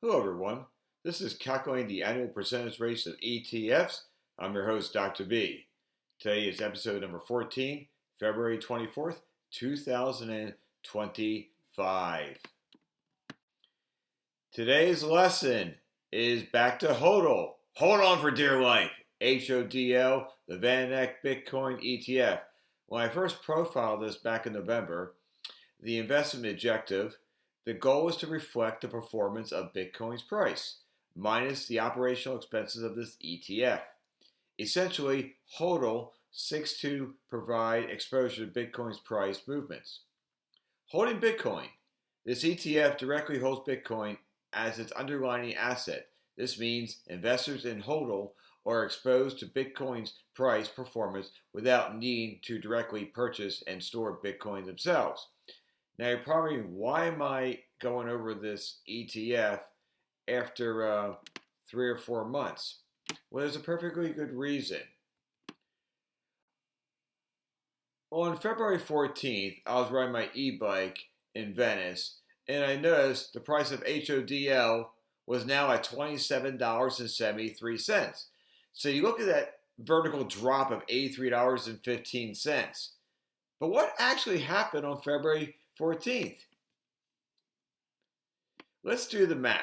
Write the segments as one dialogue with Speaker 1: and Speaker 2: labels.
Speaker 1: Hello, everyone. This is calculating the annual percentage rates of ETFs. I'm your host, Dr. B. Today is episode number 14, February 24th, 2025. Today's lesson is back to HODL. Hold on for dear life. HODL, the Van Eck Bitcoin ETF. When I first profiled this back in November, the investment objective, the goal is to reflect the performance of Bitcoin's price, minus the operational expenses of this ETF. Essentially, HODL seeks to provide exposure to Bitcoin's price movements. Holding Bitcoin. This ETF directly holds Bitcoin as its underlying asset. This means investors in HODL are exposed to Bitcoin's price performance without needing to directly purchase and store Bitcoin themselves. Now you're probably, why am I going over this ETF after 3 or 4 months? Well, there's a perfectly good reason. On February 14th, I was riding my e-bike in Venice, and I noticed the price of HODL was now at $27.73. So you look at that vertical drop of $83.15. But what actually happened on February 14th? Let's do the math.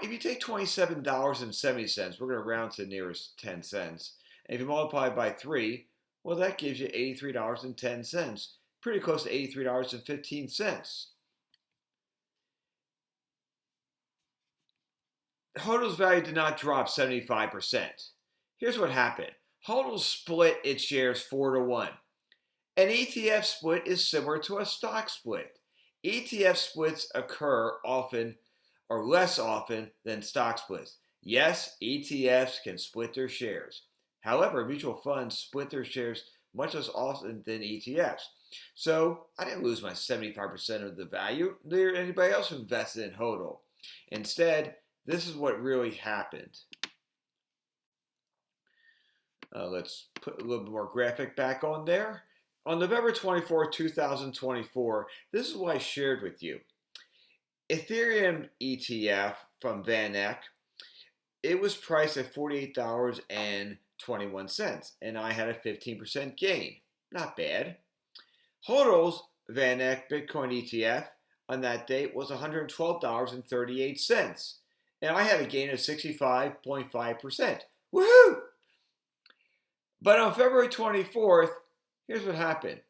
Speaker 1: If you take $27.70, we're going to round to the nearest 10 cents. And if you multiply by 3, well, that gives you $83.10. Pretty close to $83.15. HODL's value did not drop 75%. Here's what happened. HODL split its shares 4-1. An ETF split is similar to a stock split. ETF splits occur often or less often than stock splits. Yes, ETFs can split their shares. However, mutual funds split their shares much less often than ETFs. So I didn't lose my 75% of the value, neither did anybody else who invested in HODL. Instead, this is what really happened. Let's put a little bit more graphic back on there. On November 24, 2024, this is what I shared with you. Ethereum ETF from Van Eck, it was priced at $48.21, and I had a 15% gain. Not bad. HODL's Van Eck Bitcoin ETF on that date was $112.38, and I had a gain of 65.5%. Woohoo! But on February 24th, here's what happened.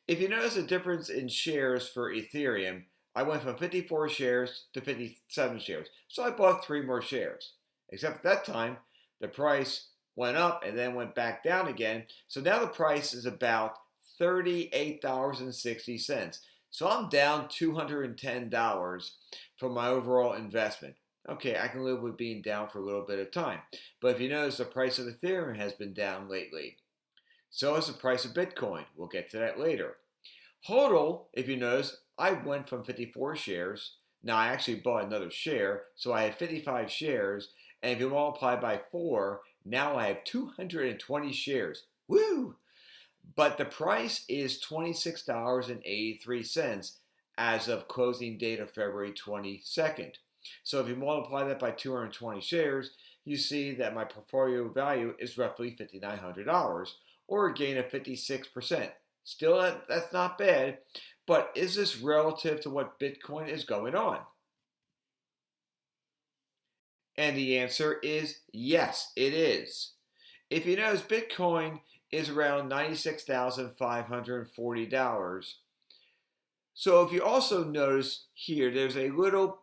Speaker 1: If you notice a difference in shares for Ethereum, I went from 54 shares to 57 shares. So I bought 3 more shares. Except at that time, the price went up and then went back down again. So now the price is about $38.60. So I'm down $210 from my overall investment. Okay, I can live with being down for a little bit of time. But if you notice, the price of Ethereum has been down lately. So is the price of Bitcoin. We'll get to that later. HODL, if you notice, I went from 54 shares. Now I actually bought another share, so I had 55 shares. And if you multiply by 4, now I have 220 shares. Woo! But the price is $26.83 as of closing date of February 22nd. So if you multiply that by 220 shares, you see that my portfolio value is roughly $5,900, or a gain of 56%. Still, that's not bad, but is this relative to what Bitcoin is going on? And the answer is yes, it is. If you notice, Bitcoin is around $96,540. So if you also notice here, there's a little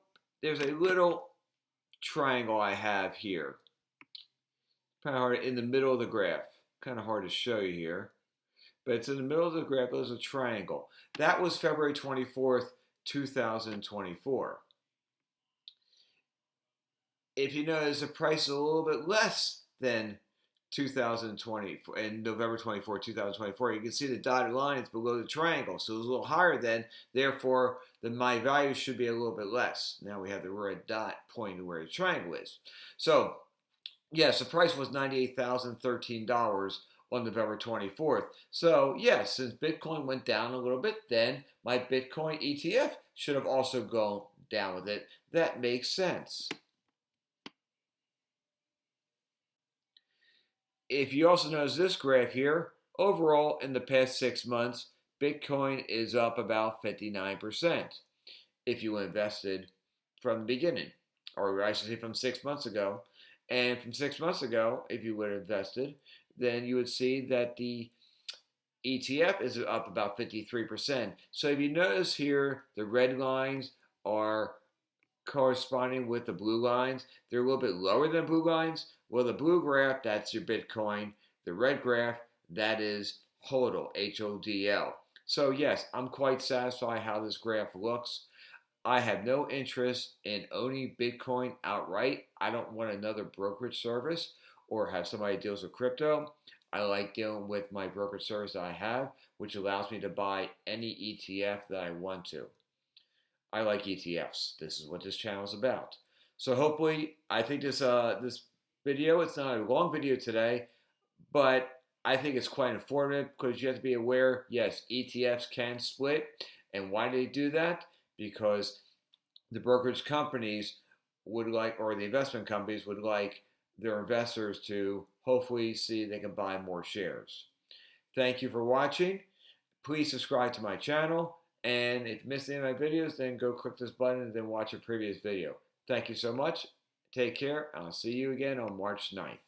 Speaker 1: triangle I have here. Kind of hard in the middle of the graph. Kind of hard to show you here. But it's in the middle of the graph. There's a triangle. That was February 24th, 2024. If you notice, the price is a little bit less than 2020 and November 24, 2024. You can see the dotted line is below the triangle, so it's a little higher then. Therefore, my value should be a little bit less. Now we have the red dot pointing to where the triangle is. So, yes, the price was $98,013 on November 24th. So, yes, since Bitcoin went down a little bit, then my Bitcoin ETF should have also gone down with it, that makes sense. If you also notice this graph here, overall in the past 6 months, Bitcoin is up about 59% if you invested from the beginning, or I should say from 6 months ago. And from 6 months ago, if you would have invested, then you would see that the ETF is up about 53%. So if you notice here, the red lines are corresponding with the blue lines. They're a little bit lower than blue lines. Well, the blue graph, that's your Bitcoin. The red graph, that is HODL, H-O-D-L. So yes, I'm quite satisfied how this graph looks. I have no interest in owning Bitcoin outright. I don't want another brokerage service or have somebody that deals with crypto. I like dealing with my brokerage service that I have, which allows me to buy any ETF that I want to. I like ETFs. This is what this channel is about. So hopefully, I think this video, it's not a long video today, but I think it's quite informative because you have to be aware, yes, ETFs can split. And why do they do that? Because the brokerage companies would like, or the investment companies would like their investors to hopefully see they can buy more shares. Thank you for watching. Please subscribe to my channel. And if you missed any of my videos, then go click this button and then watch a previous video. Thank you so much. Take care. I'll see you again on March 9th.